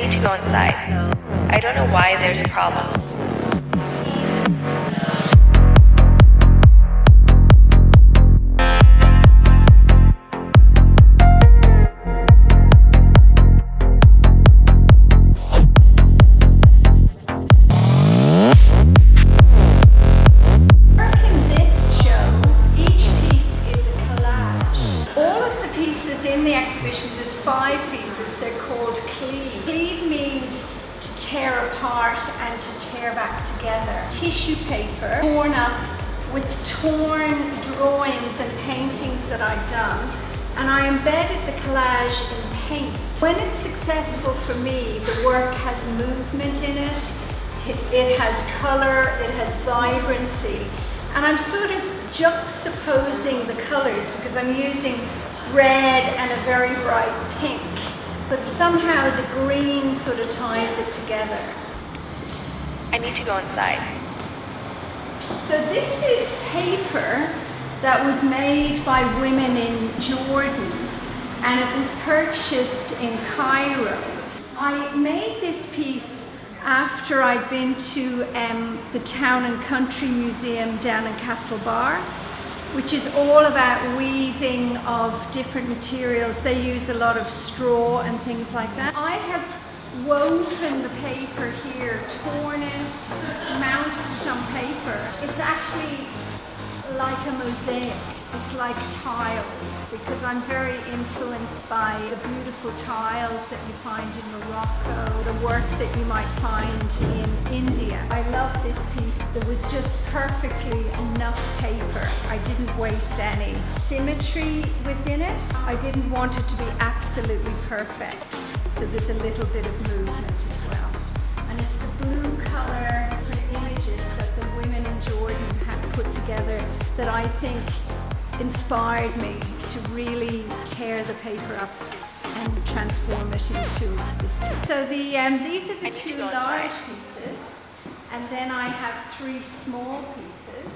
need to go inside. I don't know why there's a problem. There's 5 pieces, they're called cleave. Cleave means to tear apart and to tear back together. Tissue paper torn up with torn drawings and paintings that I've done, and I embedded the collage in paint. When it's successful for me, the work has movement in it, it has color, it has vibrancy, and I'm sort of juxtaposing the colors because I'm using red and a very bright pink, but somehow the green sort of ties it together. I need to go inside. So this is paper that was made by women in Jordan, and it was purchased in Cairo. I made this piece after I'd been to the Town and Country Museum down in Castlebar, which is all about weaving of different materials. They use a lot of straw and things like that. I have woven the paper here, torn it, mounted it on paper. It's actually like a mosaic. It's like tiles, because I'm very influenced by the beautiful tiles that you find in Morocco, the work that you might find in India. I love this piece. There was just perfectly enough paper. I didn't waste any symmetry within it. I didn't want it to be absolutely perfect. So there's a little bit of movement as well. And it's the blue color images that the women in Jordan had put together that I think inspired me to really tear the paper up and transform it into this piece. So these are the 2 large pieces, and then I have 3 small pieces.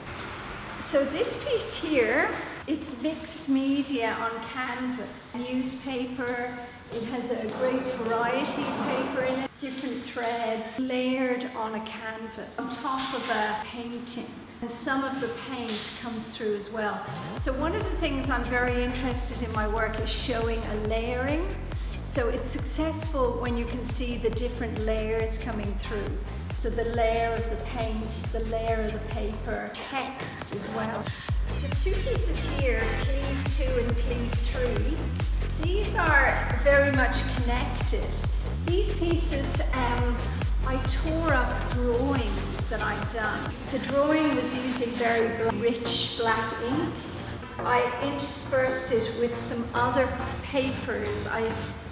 So this piece here, it's mixed media on canvas. Newspaper, it has a great variety of paper in it, different threads layered on a canvas on top of a painting. And some of the paint comes through as well. So one of the things I'm very interested in my work is showing a layering. So it's successful when you can see the different layers coming through. So the layer of the paint, the layer of the paper, text as well. The 2 pieces here, Cleave 2 and Cleave 3, these are very much connected. These pieces, I tore up drawings that I'd done. The drawing was using very rich black ink. I interspersed it with some other papers.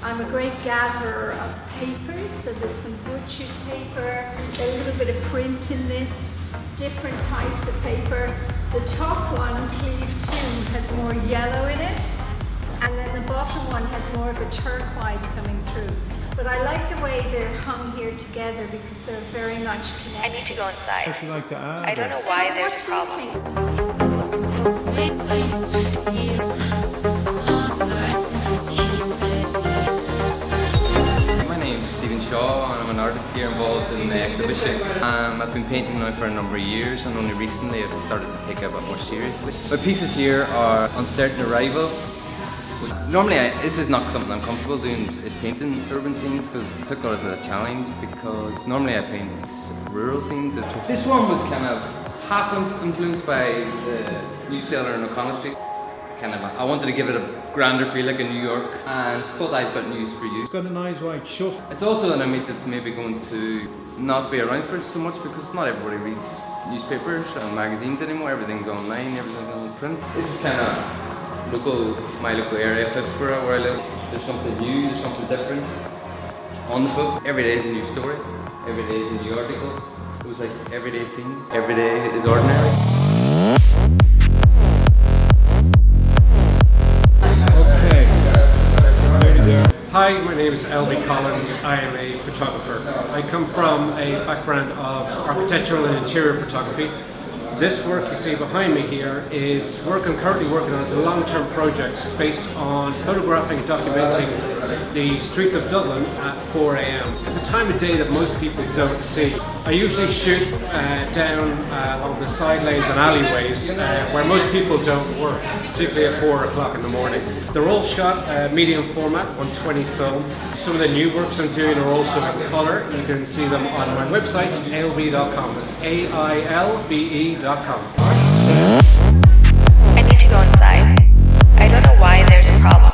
I'm a great gatherer of papers, so there's some butchered paper, a little bit of print in this, different types of paper. The top one, Cleave 2, has more yellow in it, and then the bottom one has more of a turquoise coming through. But I like the way they're hung here together because they're very much connected. I need to go inside. What would you like to add? I don't know why there's a problem. My name is Stephen Shaw, and I'm an artist here involved in the exhibition. I've been painting now for a number of years, and only recently I've started to take it a bit more seriously. My pieces here are Uncertain Arrival. Normally, this is not something I'm comfortable doing, is painting urban scenes, because I took it as a challenge, because normally I paint rural scenes. This one was kind of half influenced by the New Cellar in O'Connell Street. I wanted to give it a grander feel, like in New York, and it's called I've Got News for You. It's got an eyes wide shut. It's also an image that's maybe going to not be around for so much, because not everybody reads newspapers and magazines anymore. Everything's online, everything's on print. This is kind of my local area, Phipsborough, where I live. There's something new, there's something different on the foot. Every day is a new story, every day is a new article. It was like everyday scenes, every day is ordinary. Okay, nearly there. Hi, my name is Elby Collins. I am a photographer. I come from a background of architectural and interior photography. This work you see behind me here is work I'm currently working on. It's a long-term project based on photographing and documenting the streets of Dublin at 4 a.m. It's a time of day that most people don't see. I usually shoot down along the side lanes and alleyways where most people don't work, particularly at 4 o'clock in the morning. They're all shot medium format on 20 film. Some of the new works I'm doing are also in colour. You can see them on my website, ailbe.com. That's AILBE.com. I need to go inside. I don't know why there's a problem.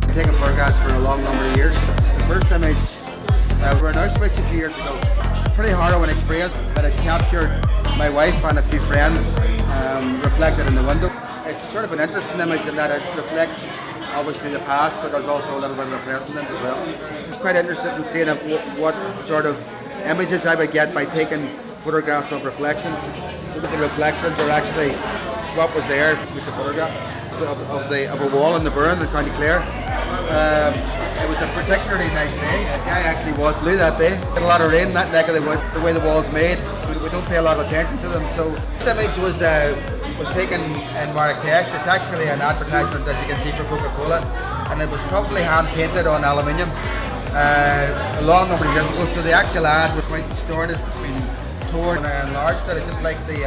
I've taken photographs for a long number of years. The first image were in Auschwitz a few years ago. Pretty harrowing experience, but it captured my wife and a few friends reflected in the window. It's sort of an interesting image in that it reflects obviously the past, but there's also a little bit of the present as well. It's quite interested in seeing what sort of images I would get by taking photographs of reflections. So the reflections are actually what was there with the photograph of a wall in the Burren in County Clare. It was a particularly nice day. The sky actually was blue that day. Had a lot of rain in that neck of the wood. The way the wall's made, we don't pay a lot of attention to them. So this image was taken in Marrakesh. It's actually an advertisement, as you can see, for Coca-Cola, and it was probably hand painted on aluminium a long number of years ago. So the actual ad was quite distorted. It's been torn and enlarged. I just like the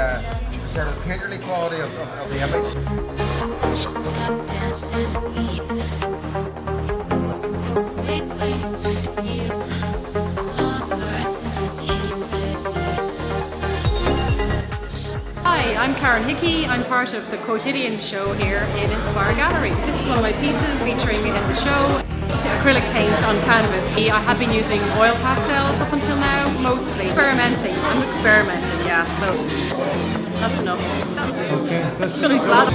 sort of painterly quality of the image. Hi, I'm Karen Hickey. I'm part of the Quotidian show here in InSpire Galerie. This is one of my pieces featuring me in the show. Acrylic paint on canvas. I have been using oil pastels up until now, mostly. I'm experimenting, yeah, so that's enough. That'll do. Okay, that's Just gonna be glad.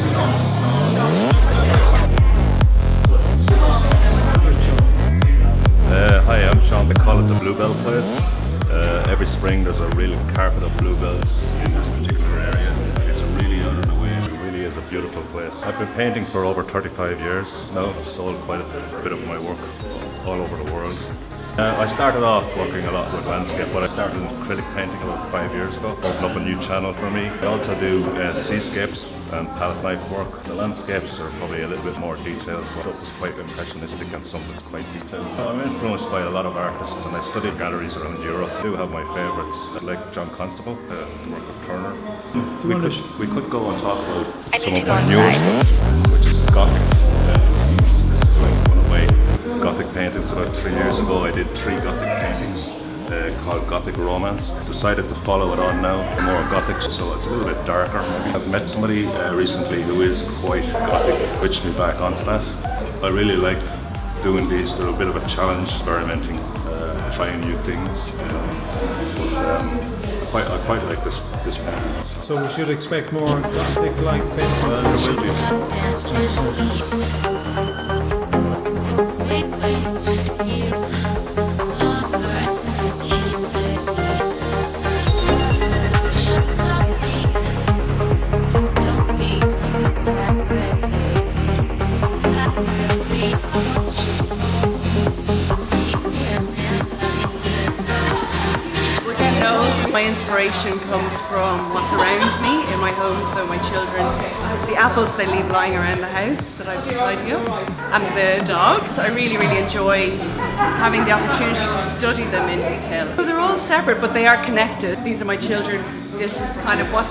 Hi, I'm Sean. They call it the Bluebell Place. Every spring there's a real carpet of bluebells in this particular area. It's really out of the way. It really is a beautiful place. I've been painting for over 35 years now. I've sold quite a bit of my work all over the world. I started off working a lot with landscape, but I started in acrylic painting about 5 years ago. Opened up a new channel for me. I also do seascapes and palette knife work. The landscapes are probably a little bit more detailed, so it was quite impressionistic and some that's quite detailed. I'm influenced by a lot of artists and I studied galleries around Europe. I do have my favourites, like John Constable, the work of Turner. We could go and talk about some of my newer stuff, which is Gothic. This is like one of my Gothic paintings. About 3 years ago I did 3 Gothic paintings called Gothic Romance. Decided to follow it on now, more Gothic, so it's a little bit darker. Maybe I've met somebody recently who is quite Gothic, switched me back onto that. I really like doing these. They're a bit of a challenge, experimenting, trying new things. But I quite like this painting. So we should expect more Gothic-like painting. There will be. My inspiration comes from what's around me in my home, so my children, the apples they leave lying around the house that I have to tidy up, and the dogs. I really enjoy having the opportunity to study them in detail. So they're all separate, but they are connected. These are my children. This is kind of what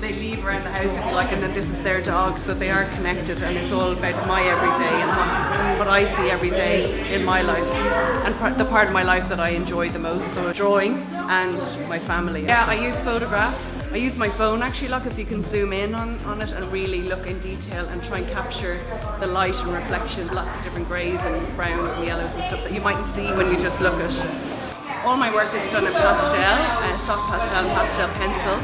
they leave around the house, if you like, and then this is their dog, so they are connected, and it's all about my everyday and what I see every day in my life, and the part of my life that I enjoy the most, so drawing and my family. Yeah, I use photographs. I use my phone actually, look, as you can zoom in on it and really look in detail and try and capture the light and reflection, lots of different greys and browns and yellows and stuff that you mightn't see when you just look at. All my work is done in pastel, soft pastel and pastel pencil.